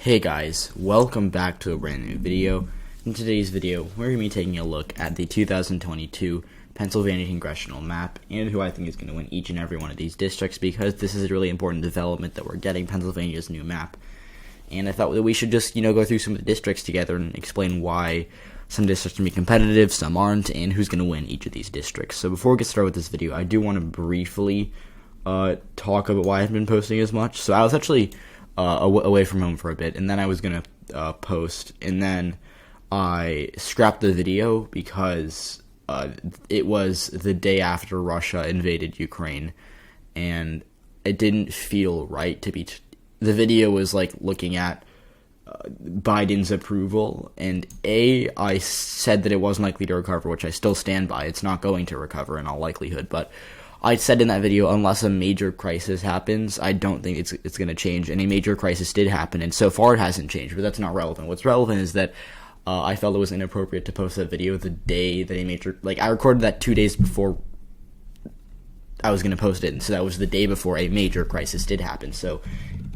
Hey guys, welcome back to a brand new video. In today's video, we're going to be taking a look at the 2022 Pennsylvania Congressional map and who I think is going to win each and every one of these districts, because this is a really important development that we're getting Pennsylvania's new map. And I thought that we should just, go through some of the districts together and explain why some districts can be competitive, some aren't, and who's going to win each of these districts. So before we get started with this video, I do want to briefly talk about why I haven't been posting as much. So I was actually away from home for a bit, and then I was going to post, and then I scrapped the video because it was the day after Russia invaded Ukraine, and it didn't feel right to be... the video was like looking at Biden's approval, and I said that it wasn't likely to recover, which I still stand by. It's not going to recover in all likelihood, but I said in that video, unless a major crisis happens, I don't think it's going to change. And a major crisis did happen, and so far it hasn't changed, but that's not relevant. What's relevant is that I felt it was inappropriate to post that video the day that a major... I recorded that 2 days before I was going to post it, and so that was the day before a major crisis did happen. So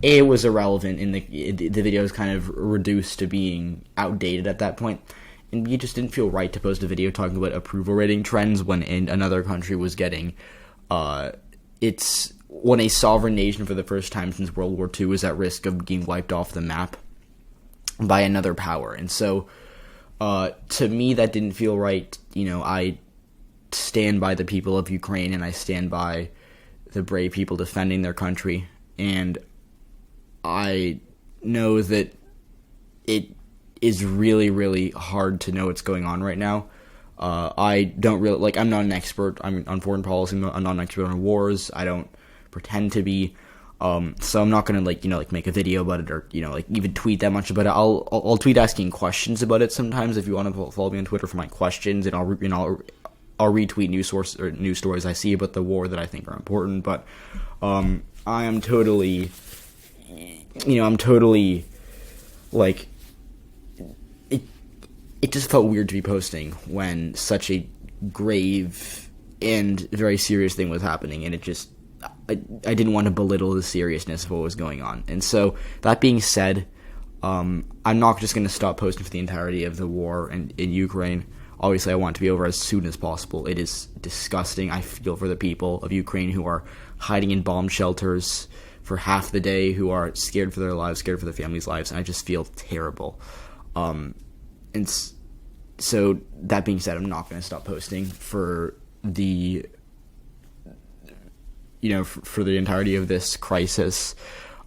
it was irrelevant, and the video was kind of reduced to being outdated at that point. And it just didn't feel right to post a video talking about approval rating trends when another country was getting... when a sovereign nation for the first time since World War II is at risk of being wiped off the map by another power. And so, to me, that didn't feel right. I stand by the people of Ukraine, and I stand by the brave people defending their country. And I know that it is really, really hard to know what's going on right now. I don't really, I'm not an expert on foreign policy. I'm not an expert on wars. I don't pretend to be. So I'm not going to, make a video about it or, even tweet that much about it. I'll tweet asking questions about it sometimes if you want to follow me on Twitter for my questions, and I'll retweet news stories I see about the war that I think are important. But, I am totally, it just felt weird to be posting when such a grave and very serious thing was happening, and I didn't want to belittle the seriousness of what was going on. And so, that being said, I'm not just going to stop posting for the entirety of the war in Ukraine. Obviously, I want it to be over as soon as possible. It is disgusting. I feel for the people of Ukraine who are hiding in bomb shelters for half the day, who are scared for their lives, scared for their families' lives, and I just feel terrible. And so, that being said, I'm not going to stop posting for the, for the entirety of this crisis.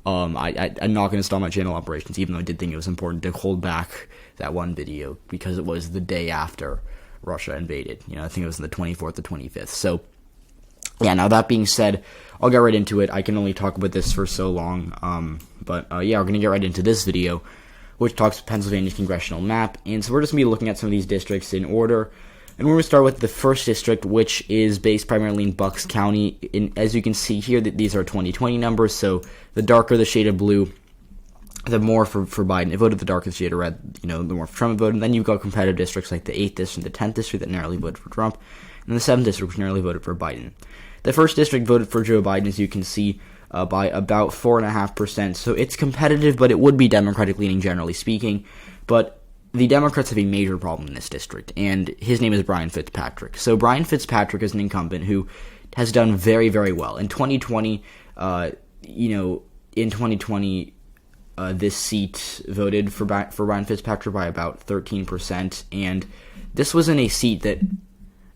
I'm not going to stop my channel operations, even though I did think it was important to hold back that one video, because it was the day after Russia invaded. I think it was the 24th or 25th. So, yeah, now that being said, I'll get right into it. I can only talk about this for so long. But we're going to get right into this video, which talks about Pennsylvania's congressional map. And so we're just going to be looking at some of these districts in order. And we're going to start with the first district, which is based primarily in Bucks County. And as you can see here, that these are 2020 numbers, so the darker the shade of blue, the more for Biden it voted, the darker the shade of red, the more for Trump it voted. And then you've got competitive districts like the 8th district and the 10th district that narrowly voted for Trump, and the 7th district which narrowly voted for Biden. The first district voted for Joe Biden, as you can see, by about 4.5%. So it's competitive, but it would be Democratic leaning, generally speaking. But the Democrats have a major problem in this district, and his name is Brian Fitzpatrick. So Brian Fitzpatrick is an incumbent who has done very, very well. In 2020, this seat voted for Brian Fitzpatrick by about 13%, and this wasn't a seat that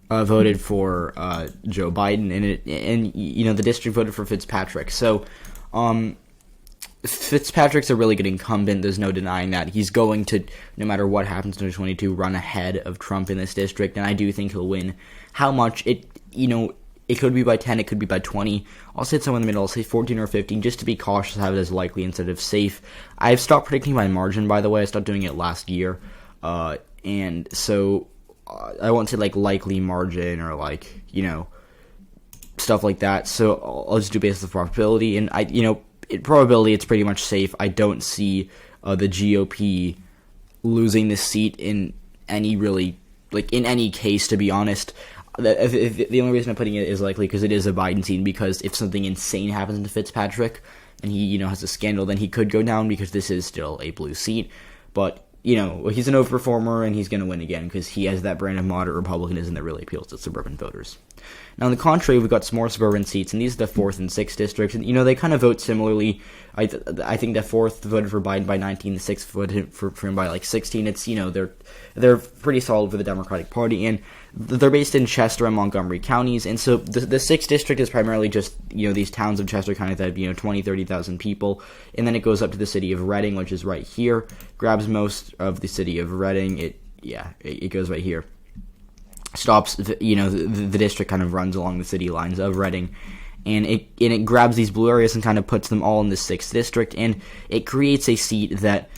voted for Joe Biden, and the district voted for Fitzpatrick. So, Fitzpatrick's a really good incumbent. There's no denying that. He's going to, no matter what happens in 2022, run ahead of Trump in this district, and I do think he'll win. How much? It could be by 10, it could be by 20. I'll say it's somewhere in the middle. I'll say 14 or 15, just to be cautious, have it as likely instead of safe. I've stopped predicting my margin, by the way. I stopped doing it last year, and so I won't say likely margin or stuff like that. So I'll just do based on the probability, and probability it's pretty much safe. I don't see the GOP losing this seat in any in any case, to be honest. The only reason I'm putting it is likely because it is a Biden seat, because if something insane happens to Fitzpatrick, and he, has a scandal, then he could go down because this is still a blue seat. But, he's an overperformer, and he's going to win again because he has that brand of moderate Republicanism that really appeals to suburban voters. Now, on the contrary, we've got some more suburban seats, and these are the 4th and 6th districts. And, they kind of vote similarly. I think the 4th voted for Biden by 19, the 6th voted for him by, 16. It's, they're pretty solid for the Democratic Party, and they're based in Chester and Montgomery counties. And so the 6th district is primarily just, these towns of Chester County that have, 20, 30,000 people. And then it goes up to the city of Reading, which is right here, grabs most of the city of Reading. It goes right here. Stops, the district kind of runs along the city lines of Reading, and it grabs these blue areas and kind of puts them all in the 6th district, and it creates a seat that,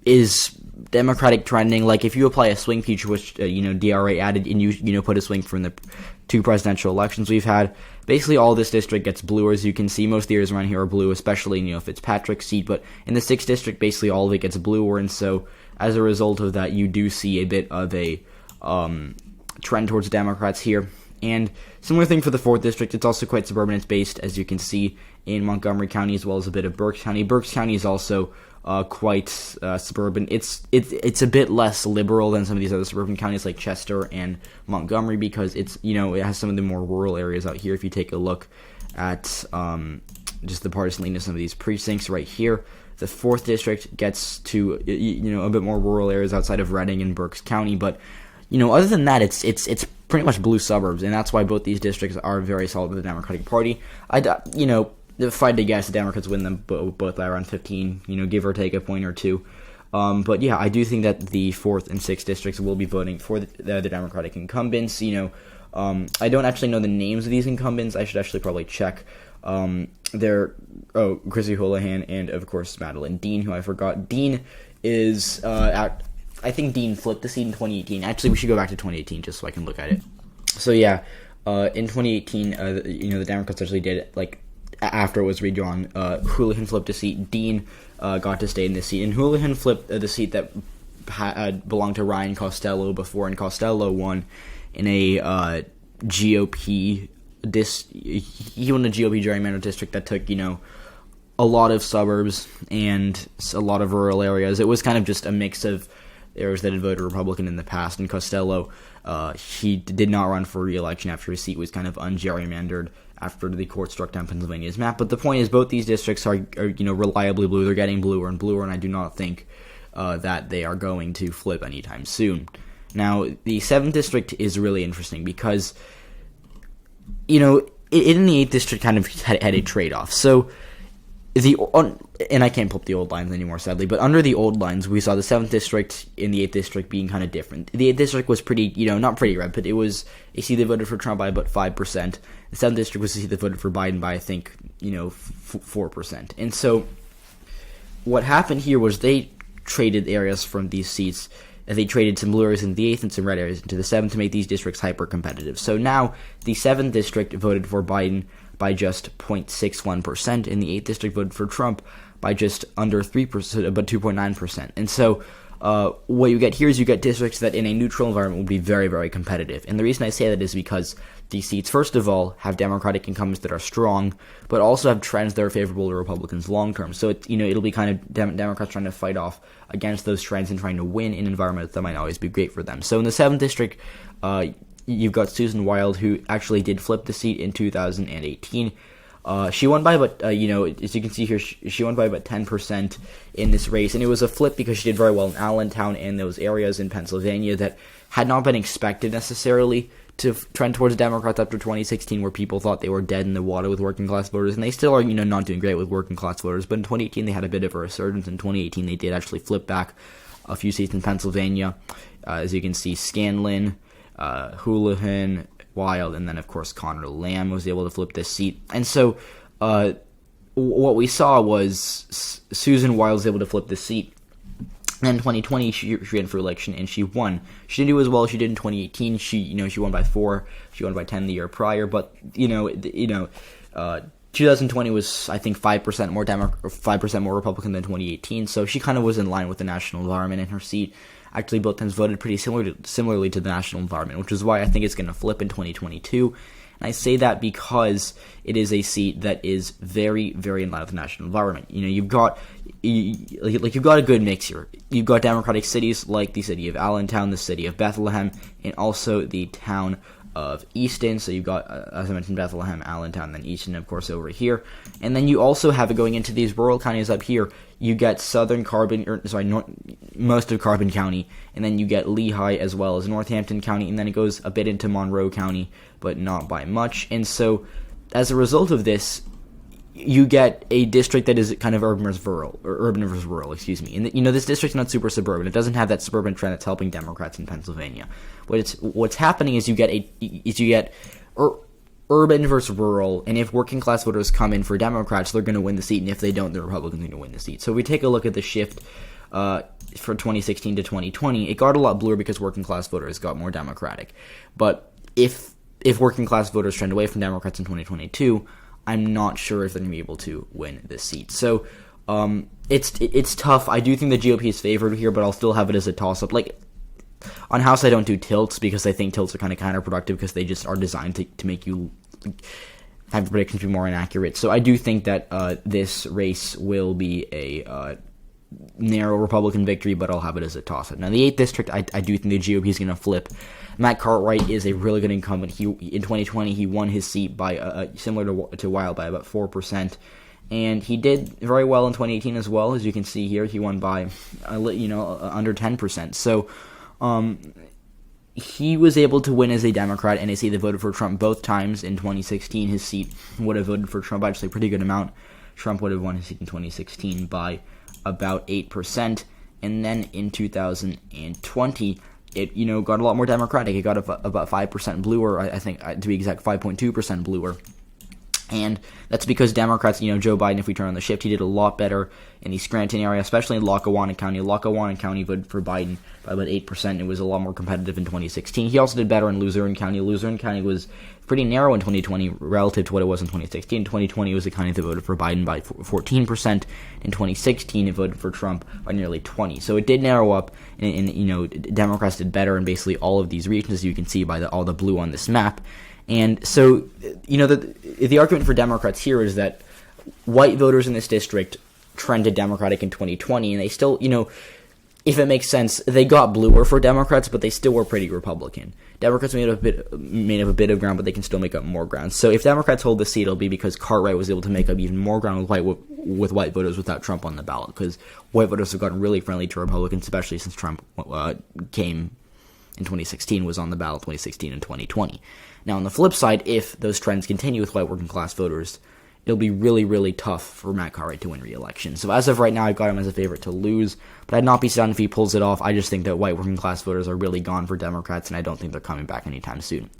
is Democratic trending. Like, if you apply a swing feature, which, DRA added, and you put a swing from the 2 presidential elections we've had, basically all this district gets blue. As you can see, most of the areas around here are blue, especially, Fitzpatrick's seat, but in the 6th district, basically all of it gets bluer, and so as a result of that, you do see a bit of a trend towards Democrats here. And similar thing for the 4th district. It's also quite suburban. It's based, as you can see, in Montgomery County as well as a bit of Berks County. Berks County is also quite suburban. It's a bit less liberal than some of these other suburban counties like Chester and Montgomery because it's it has some of the more rural areas out here. If you take a look at just the partisan leanness of some of these precincts right here. The 4th district gets to, a bit more rural areas outside of Reading and Berks County. But, other than that, it's pretty much blue suburbs. And that's why both these districts are very solid with the Democratic Party. If I had to guess, the Democrats win them both by around 15, give or take a point or two. But, yeah, I do think that the 4th and 6th districts will be voting for the Democratic incumbents. I don't actually know the names of these incumbents. I should actually probably check. They're Chrissy Houlihan and, of course, Madeline Dean, who I forgot. Dean is, I think Dean flipped the seat in 2018. Actually, we should go back to 2018 just so I can look at it. So, yeah, in 2018, the Democrats actually did it, after it was redrawn. Houlihan flipped a seat. Dean got to stay in this seat. And Houlihan flipped the seat that had belonged to Ryan Costello before, and Costello won in a GOP he won a GOP gerrymandered district that took, a lot of suburbs and a lot of rural areas. It was kind of just a mix of areas that had voted Republican in the past, and Costello, he did not run for re-election after his seat was kind of ungerrymandered after the court struck down Pennsylvania's map. But the point is, both these districts are reliably blue. They're getting bluer and bluer, and I do not think that they are going to flip anytime soon. Now, the 7th district is really interesting because in the 8th district kind of had a trade-off. So, and I can't pull up the old lines anymore, sadly, but under the old lines, we saw the 7th district and the 8th district being kind of different. The 8th district was pretty, not pretty red, but it was a seat that voted for Trump by about 5%. The 7th district was a seat that voted for Biden by, I think, 4%. And so, what happened here was they traded areas from these seats. They traded some blue areas into the 8th and some red areas into the 7th to make these districts hyper-competitive. So now, the 7th district voted for Biden by just 0.61%, and the 8th district voted for Trump by just under 3%, but 2.9%. And so, what you get here is you get districts that in a neutral environment will be very, very competitive. And the reason I say that is because these seats, first of all, have Democratic incumbents that are strong, but also have trends that are favorable to Republicans long term. So it'll be kind of Democrats trying to fight off against those trends and trying to win in environments that might always be great for them. So in the 7th district, you've got Susan Wild, who actually did flip the seat in 2018. She won by about, as you can see here, she won by about 10% in this race, and it was a flip because she did very well in Allentown and those areas in Pennsylvania that had not been expected necessarily to trend towards Democrats after 2016, where people thought they were dead in the water with working class voters, and they still are, not doing great with working class voters. But in 2018, they had a bit of a resurgence. In 2018, they did actually flip back a few seats in Pennsylvania, as you can see, Scanlon, Houlihan, Wild, and then of course Connor Lamb was able to flip this seat. And so, what we saw was Susan Wild was able to flip this seat. And in 2020, she ran for election and she won. She didn't do as well as she did in 2018. She won by 4. She won by 10 the year prior. But 2020 was, I think, 5% more 5% more Republican than 2018. So she kind of was in line with the national environment, and her seat actually both times voted pretty similarly to the national environment, which is why I think it's going to flip in 2022. And I say that because it is a seat that is very, very in line with the national environment. You've got a good mix here. You've got Democratic cities like the city of Allentown, the city of Bethlehem, and also the town of Easton. So you've got, as I mentioned, Bethlehem, Allentown, then Easton, of course, over here. And then you also have it going into these rural counties up here. You get most of Carbon County, and then you get Lehigh as well as Northampton County, and then it goes a bit into Monroe County, but not by much. And so, as a result of this, you get a district that is kind of urban versus rural, excuse me. And this district's not super suburban. It doesn't have that suburban trend that's helping Democrats in Pennsylvania. What's happening is you get urban versus rural, and if working class voters come in for Democrats, they're going to win the seat, and if they don't, the Republicans are going to win the seat. So if we take a look at the shift for 2016 to 2020, it got a lot bluer because working class voters got more Democratic. But if working class voters trend away from Democrats in 2022, I'm not sure if they're going to be able to win this seat. So it's tough. I do think the GOP is favored here, but I'll still have it as a toss-up. Like, on House, I don't do tilts because I think tilts are kind of counterproductive because they just are designed to make you have the predictions be more inaccurate. So I do think that this race will be a narrow Republican victory, but I'll have it as a toss-up. Now, the 8th district, I do think the GOP is going to flip. Matt Cartwright is a really good incumbent. In 2020, he won his seat by similar to Weil by about 4%. And he did very well in 2018 as well. As you can see here, he won by under 10%. So he was able to win as a Democrat and a seat that voted for Trump both times. In 2016, his seat would have voted for Trump by actually a pretty good amount. Trump would have won his seat in 2016 by about 8%. And then in 2020, it got a lot more Democratic. It got about 5% bluer, I think, to be exact, 5.2% bluer. And that's because Democrats, Joe Biden, if we turn on the shift, he did a lot better in the Scranton area, especially in Lackawanna County. Lackawanna County voted for Biden by about 8%. It was a lot more competitive in 2016. He also did better in Luzerne County. Luzerne County was pretty narrow in 2020 relative to what it was in 2016. 2020 was a county that voted for Biden by 14%. In 2016, it voted for Trump by nearly 20%. So it did narrow up, and Democrats did better in basically all of these regions, as you can see by all the blue on this map. And so, the argument for Democrats here is that white voters in this district trended Democratic in 2020, and they still, if it makes sense, they got bluer for Democrats, but they still were pretty Republican. Democrats made up a bit of ground, but they can still make up more ground. So if Democrats hold the seat, it'll be because Cartwright was able to make up even more ground with white voters without Trump on the ballot, because white voters have gotten really friendly to Republicans, especially since Trump came in 2016, was on the ballot 2016 and 2020. Now, on the flip side, if those trends continue with white working class voters, it'll be really, really tough for Matt Cartwright to win re-election. So as of right now, I've got him as a favorite to lose, but I'd not be stunned if he pulls it off. I just think that white working class voters are really gone for Democrats, and I don't think they're coming back anytime soon.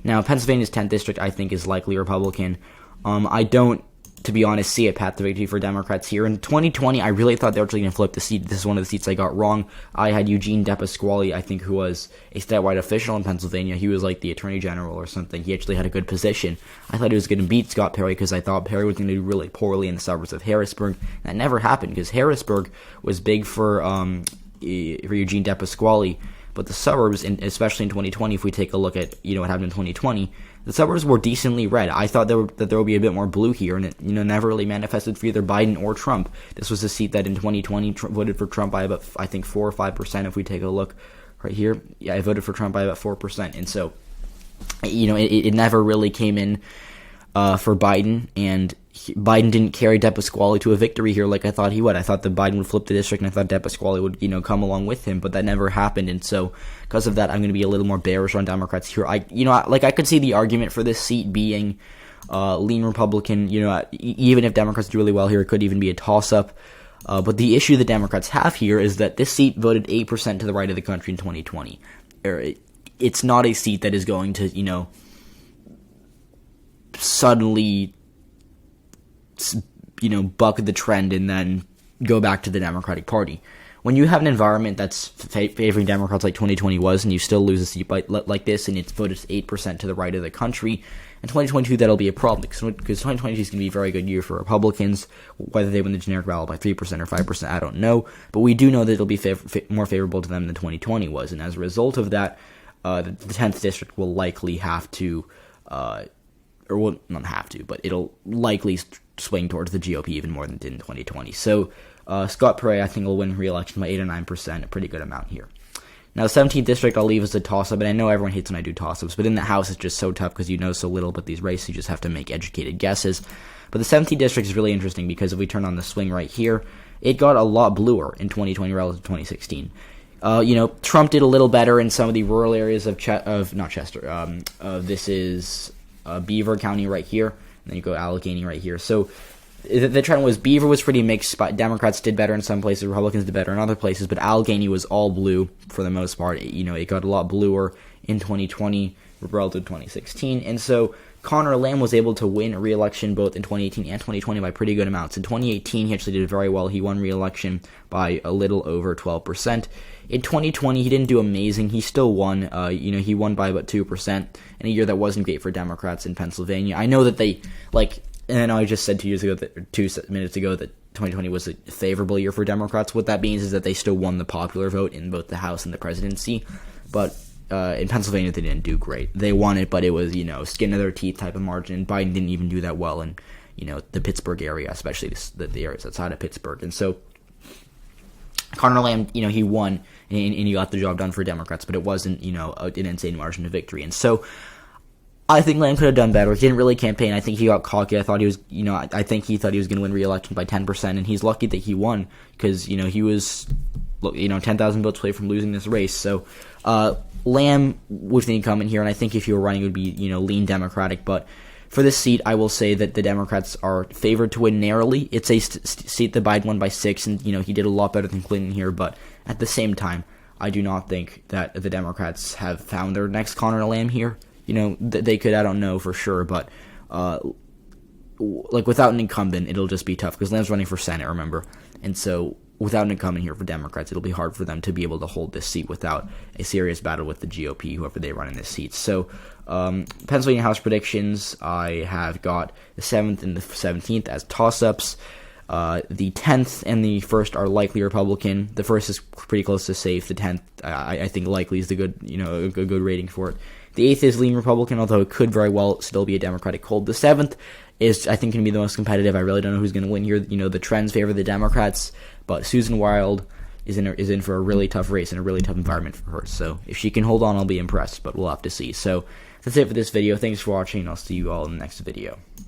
Now, Pennsylvania's 10th district, I think, is likely Republican. I don't, to be honest, see a path to victory for Democrats here. In 2020, I really thought they were actually going to flip the seat. This is one of the seats I got wrong. I had Eugene DePasquale, I think, who was a statewide official in Pennsylvania. He was like the attorney general or something. He actually had a good position. I thought he was going to beat Scott Perry because I thought Perry was going to do really poorly in the suburbs of Harrisburg. That never happened because Harrisburg was big for Eugene DePasquale. But the suburbs, especially in 2020, if we take a look at what happened in 2020, the suburbs were decently red. I thought that there would be a bit more blue here, and it never really manifested for either Biden or Trump. This was a seat that in 2020 voted for Trump by about, I think, 4 or 5%. If we take a look right here, yeah, I voted for Trump by about 4%, and so it never really came in for Biden, and Biden didn't carry DePasquale to a victory here like I thought he would. I thought that Biden would flip the district, and I thought DePasquale would come along with him, but that never happened. And so, because of that, I'm going to be a little more bearish on Democrats here. I could see the argument for this seat being lean Republican. Even if Democrats do really well here, it could even be a toss-up. But the issue the Democrats have here is that this seat voted 8% to the right of the country in 2020. It's not a seat that is going to, suddenly buck the trend and then go back to the Democratic Party. When you have an environment that's favoring Democrats like 2020 was, and you still lose a seat like this, and it's voted 8% to the right of the country, in 2022 that'll be a problem, because 2022 is going to be a very good year for Republicans. Whether they win the generic ballot by 3% or 5%, I don't know, but we do know that it'll be more favorable to them than 2020 was, and as a result of that, the 10th district will likely have to or well, not have to, but it'll likely swing towards the GOP even more than it did in 2020. So Scott Pray, I think, will win re-election by 8 or 9%, a pretty good amount here. Now, the 17th district I'll leave as a toss-up, and I know everyone hates when I do toss-ups, but in the House it's just so tough because you know so little about these races, you just have to make educated guesses. But the 17th district is really interesting because if we turn on the swing right here, it got a lot bluer in 2020 relative to 2016. Trump did a little better in some of the rural areas of this is Beaver County right here, and then you go Allegheny right here. So the trend was Beaver was pretty mixed. Democrats did better in some places, Republicans did better in other places, but Allegheny was all blue for the most part. It got a lot bluer in 2020 relative to 2016, and so Connor Lamb was able to win a re-election both in 2018 and 2020 by pretty good amounts. In 2018, he actually did very well. He won re-election by a little over 12%. In 2020, he didn't do amazing. He still won. He won by about 2% in a year that wasn't great for Democrats in Pennsylvania. I know that they, and I know I just said 2 minutes ago that 2020 was a favorable year for Democrats. What that means is that they still won the popular vote in both the House and the presidency, but in Pennsylvania, they didn't do great. They won it, but it was, skin of their teeth type of margin. Biden didn't even do that well in, the Pittsburgh area, especially the areas outside of Pittsburgh. And so Connor Lamb, he won, and he got the job done for Democrats, but it wasn't, an insane margin of victory. And so I think Lamb could have done better. He didn't really campaign. I think he got cocky. I thought he was, I think he thought he was going to win re-election by 10%, and he's lucky that he won because, he was, 10,000 votes away from losing this race. So, Lamb was the incumbent here, and I think if he were running, it would be, lean Democratic. But for this seat, I will say that the Democrats are favored to win narrowly. It's a seat that Biden won by 6, and, he did a lot better than Clinton here. But at the same time, I do not think that the Democrats have found their next Connor Lamb here. They could, I don't know for sure, but, without an incumbent, it'll just be tough, because Lamb's running for Senate, remember? And so without an incumbent here for Democrats, it'll be hard for them to be able to hold this seat without a serious battle with the GOP, whoever they run in this seat. So, Pennsylvania House predictions, I have got the 7th and the 17th as toss-ups. The 10th and the 1st are likely Republican. The 1st is pretty close to safe. The 10th, I think likely is the good, a good rating for it. The 8th is lean Republican, although it could very well still be a Democratic hold. The 7th is, I think, going to be the most competitive. I really don't know who's going to win here. The trends favor the Democrats, but Susan Wild is in for a really tough race and a really tough environment for her. So if she can hold on, I'll be impressed, but we'll have to see. So that's it for this video. Thanks for watching, and I'll see you all in the next video.